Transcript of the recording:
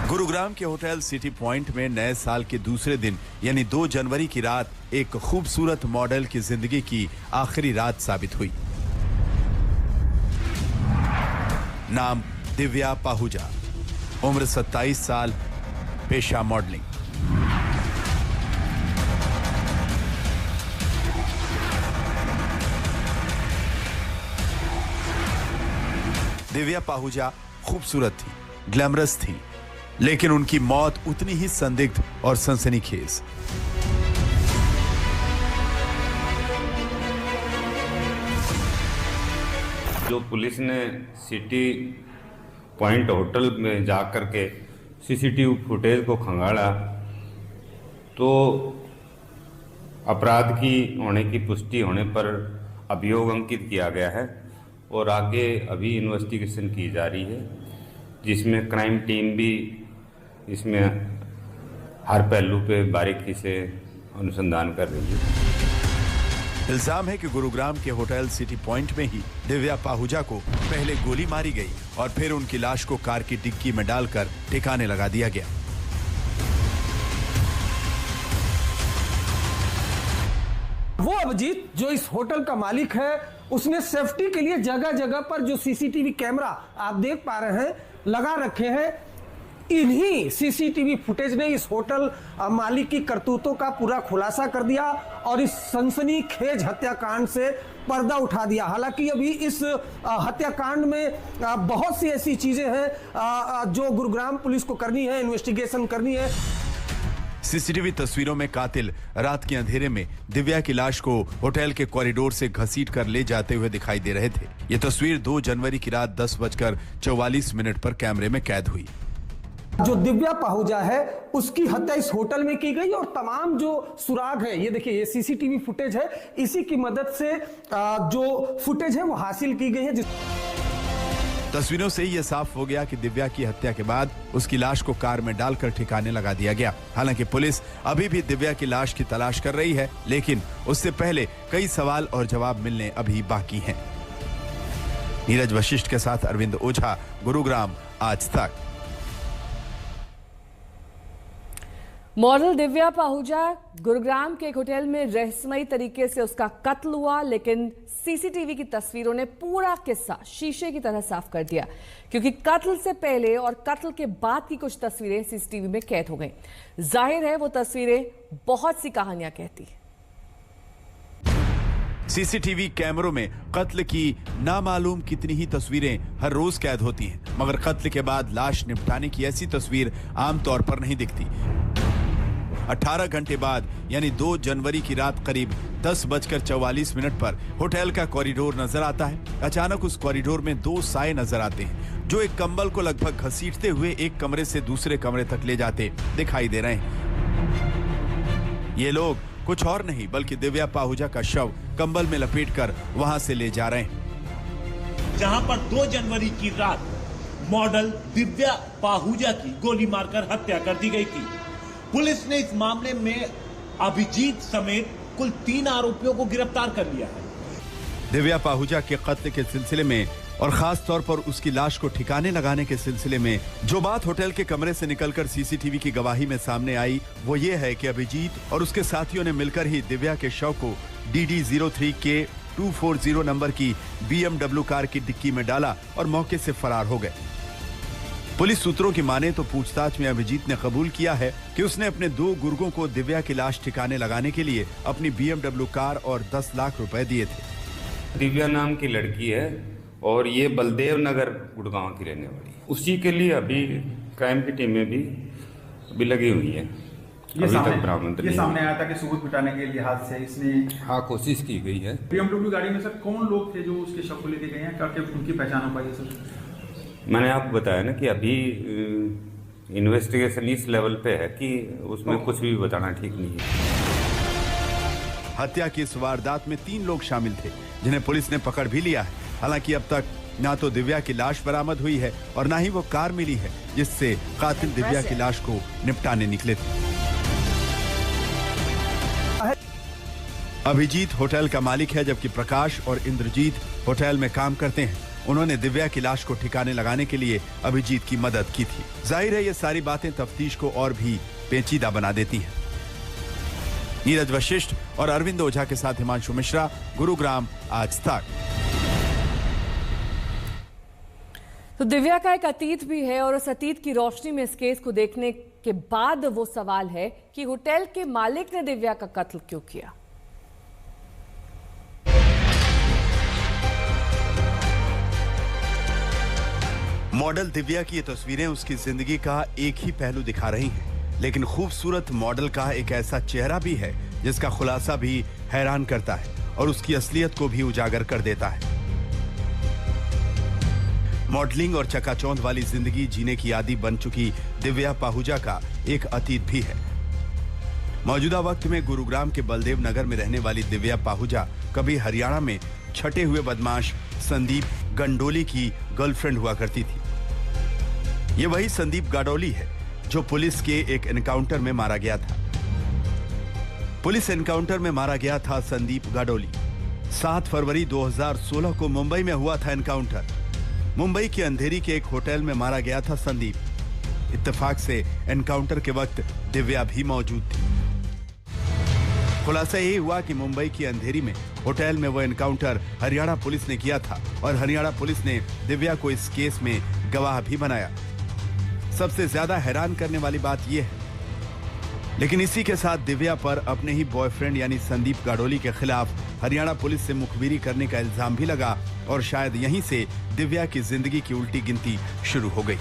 गुरुग्राम के hotel city point में नए साल के दूसरे दिन यानी 2 जनवरी की रात एक खूबसूरत मॉडल की जिंदगी की आखिरी रात साबित हुई। नाम दिव्या पाहुजा, उम्र 27 साल, पेशा मॉडलिंग। दिव्या पाहुजा खूबसूरत थी, ग्लैमरस थी, लेकिन उनकी मौत उतनी ही संदिग्ध और सनसनीखेज। जो पुलिस ने सिटी पॉइंट होटल में जाकर के सीसीटीवी फुटेज को खंगाला तो अपराध की होने की पुष्टि होने पर अभियोग अंकित किया गया है और आगे अभी इन्वेस्टिगेशन की जा रही है, जिसमें क्राइम टीम भी इसमें हर पहलू पे बारीकी से अनुसंधान कर रही है। इल्जाम है कि गुरुग्राम के होटल सिटी पॉइंट में ही दिव्या पाहुजा को पहले गोली मारी गई और फिर उनकी लाश को कार की डिक्की में डालकर ठिकाने लगा दिया गया। वो अभिजीत जो इस होटल का मालिक है, उसने सेफ्टी के लिए जगह जगह पर जो सीसीटीवी कैमरा आप देख पा रहे हैं लगा रखे हैं। इन्हीं सीसीटीवी फुटेज ने इस होटल मालिक की करतूतों का पूरा खुलासा कर दिया और इस सनसनीखेज हत्याकांड से पर्दा उठा दिया। हालांकि अभी इस हत्याकांड में बहुत सी ऐसी चीजें हैं जो गुरुग्राम पुलिस को करनी है, इन्वेस्टिगेशन करनी है। सीसीटीवी तस्वीरों में कातिल रात के अंधेरे में दिव्या की लाश को होटल के कॉरिडोर से घसीट कर ले जाते हुए दिखाई दे रहे थे। ये तस्वीर 2 जनवरी की रात 10:44 पर कैमरे में कैद हुई। जो दिव्या पाहुजा है उसकी हत्या इस होटल में की गई और तमाम जो सुराग है, ये देखिए, ये सीसीटीवी फुटेज है, इसी की मदद से जो फुटेज है वो हासिल की गई है। तस्वीरों से यह साफ हो गया कि दिव्या की हत्या के बाद उसकी लाश को कार में डालकर ठिकाने लगा दिया गया। हालांकि पुलिस अभी भी दिव्या की लाश की तलाश कर रही है, लेकिन उससे पहले कई सवाल और जवाब मिलने अभी बाकी हैं। नीरज वशिष्ठ के साथ अरविंद ओझा, गुरुग्राम आज तक। मॉडल दिव्या पाहुजा, गुरुग्राम के एक होटल में रहस्यमयी तरीके से उसका कत्ल हुआ, लेकिन सीसीटीवी की तस्वीरों ने पूरा किस्सा शीशे की तरह साफ कर दिया, क्योंकि कत्ल से पहले और कत्ल के बाद की कुछ तस्वीरें सीसीटीवी में कैद हो गईं। जाहिर है वो तस्वीरें बहुत सी कहानियां कहती। सीसीटीवी कैमरों में कत्ल की नामालूम कितनी ही तस्वीरें हर रोज कैद होती हैं, मगर कत्ल के बाद लाश निपटाने की ऐसी तस्वीर आमतौर पर नहीं दिखती। 18 घंटे बाद यानी 2 जनवरी की रात करीब 10:44 पर होटल का कॉरिडोर नजर आता है। अचानक उस कॉरिडोर में 2 साए नजर आते हैं जो एक कंबल को लगभग घसीटते हुए एक कमरे से दूसरे कमरे तक ले जाते दिखाई दे रहे हैं। ये लोग कुछ और नहीं बल्कि दिव्या पाहुजा का शव कंबल में लपेटकर वहां से ले जा रहे हैं। जहां पर 2 जनवरी की रात मॉडल दिव्या पाहुजा की गोली मारकर हत्या कर दी गई थी। पुलिस ने इस मामले में अभिजीत समेत कुल 3 आरोपियों को गिरफ्तार कर लिया है। दिव्या पाहुजा के कत्ल के सिलसिले में और खास तौर पर उसकी लाश को ठिकाने लगाने के सिलसिले में जो बात होटल के कमरे से निकलकर सीसीटीवी की गवाही में सामने आई, वो ये है कि अभिजीत और उसके साथियों ने मिलकर ही दिव्या के शव को DD03K 240 नंबर की BMW कार की डिक्की में डाला और मौके से फरार हो गए। पुलिस सूत्रों की माने तो पूछताछ में अभिजीत ने कबूल किया है कि उसने अपने 2 गुर्गों को दिव्या की लाश ठिकाने लगाने के लिए अपनी BMW कार और 10 लाख रुपए दिए थे। दिव्या नाम की लड़की है और ये बलदेव नगर गुड़गांव की रहने वाली है। उसी के लिए अभी क्राइम की टीमें भी अभी लगी हुई है। ये सामने आया था कि सबूत मिटाने के लिहाज से इसने कोशिश की गई है। BMW गाड़ी में सर कौन लोग थे जो उसके शव को लेके गए हैं, क्या उनकी पहचान हो पाई है सर? मैंने आपको बताया ना कि अभी इन्वेस्टिगेशन इस लेवल पे है कि उसमें कुछ भी बताना ठीक नहीं है। हत्या की इस वारदात में 3 लोग शामिल थे जिन्हें पुलिस ने पकड़ भी लिया है। हालांकि अब तक ना तो दिव्या की लाश बरामद हुई है और ना ही वो कार मिली है जिससे कातिल दिव्या की लाश को निपटाने निकले थे। अभिजीत होटल का मालिक है, जबकि प्रकाश और इंद्रजीत होटल में काम करते हैं। उन्होंने दिव्या की लाश को ठिकाने लगाने के लिए अभिजीत की मदद की थी। जाहिर है ये सारी बातें तफ्तीश को और भी पेचीदा बना देती हैं। नीरज वशिष्ठ और अरविंद ओझा के साथ हिमांशु मिश्रा, गुरुग्राम, आज तक। तो दिव्या का एक अतीत भी है और उस अतीत की रोशनी में इस केस को देखने के बाद वो सवाल है कि होटल के मालिक ने दिव्या का कत्ल क्यों किया। मॉडल दिव्या की ये तस्वीरें उसकी जिंदगी का एक ही पहलू दिखा रही हैं, लेकिन खूबसूरत मॉडल का एक ऐसा चेहरा भी है जिसका खुलासा भी हैरान करता है और उसकी असलियत को भी उजागर कर देता है। मॉडलिंग और चकाचौंध वाली जिंदगी जीने की आदी बन चुकी दिव्या पाहुजा का एक अतीत भी है। मौजूदा वक्त में गुरुग्राम के बलदेव नगर में रहने वाली दिव्या पाहुजा कभी हरियाणा में छटे हुए बदमाश संदीप गंडोली की गर्लफ्रेंड हुआ करती थी। ये वही संदीप गाडोली है जो पुलिस के एक एनकाउंटर में मारा गया था। पुलिस एनकाउंटर में मारा गया था संदीप गाडोली। 7 फरवरी 2016 को मुंबई में हुआ था एनकाउंटर। मुंबई के अंधेरी के एक होटल में मारा गया था संदीप। इत्तेफाक से एनकाउंटर के वक्त दिव्या भी मौजूद थी। खुलासा यही हुआ कि मुंबई की अंधेरी में होटल में वो एनकाउंटर हरियाणा पुलिस ने किया था और हरियाणा पुलिस ने दिव्या को इस केस में गवाह भी बनाया। सबसे ज्यादा हैरान करने वाली बात यह है, लेकिन इसी के साथ दिव्या पर अपने ही बॉयफ्रेंड यानी संदीप गाडोली के खिलाफ हरियाणा पुलिस से मुखबिरी करने का इल्जाम भी लगा और शायद यहीं से दिव्या की जिंदगी की उल्टी गिनती शुरू हो गई।